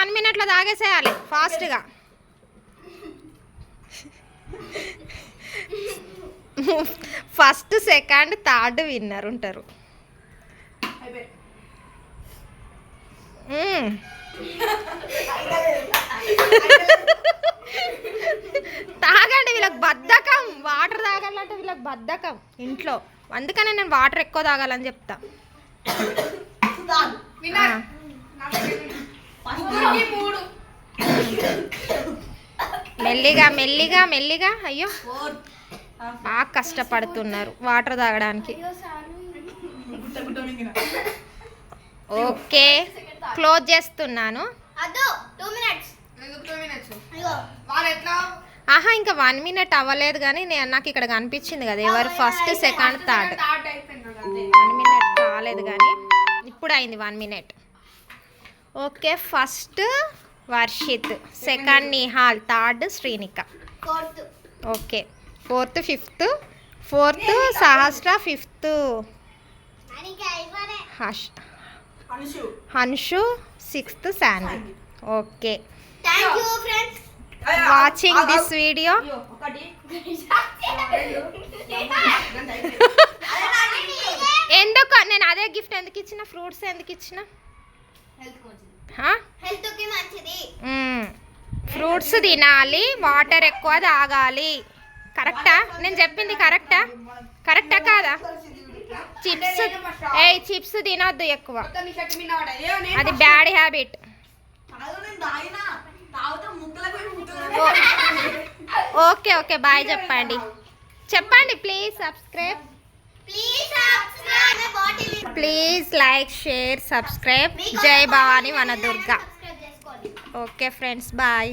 1 minute లో తాగేసేయాలి ఫాస్ట్గా. First second third winner ఉంటారు. తాగండి, వీళ్ళకి బద్ధకం. వాటర్ తాగాలంటే వీళ్ళకి బద్ధకం ఇంట్లో. అందుకనే నేను వాటర్ ఎక్కువ తాగాలని చెప్తా. మెల్లిగా మెల్లిగా మెల్లిగా. అయ్యో బాగా కష్టపడుతున్నారు వాటర్ తాగడానికి. ఓకే క్లోజ్ చేస్తున్నాను. ఆహా ఇంకా 1 minute అవ్వలేదు కానీ నాకు ఇక్కడ కనిపించింది కదా ఎవరు ఫస్ట్ సెకండ్ థర్డ్. 1 minute కాలేదు కానీ ఇప్పుడు అయింది 1 minute. Okay first Varshith, second Nihal, third Srinika. Okay fourth fifth, fourth Sahasra, fifth Hanshu, sixth Shanvi. Okay watching this video. ఎందుకు నేను అదే గిఫ్ట్ ఎందుకు ఇచ్చిన, ఫ్రూట్స్ ఎందుకు ఇచ్చిన? ఫ్రూట్స్ తినాలి, వాటర్ ఎక్కువ తాగాలి. కరెక్టా నేను చెప్పింది? కరెక్టా కరెక్టా కాదా? చిప్స్ చిప్స్ తినొద్దు ఎక్కువ, అది bad habit. Okay okay bye చెప్పండి చెప్పండి. Please subscribe, please like share subscribe. జై Bhavani Vanadurga. Okay friends bye.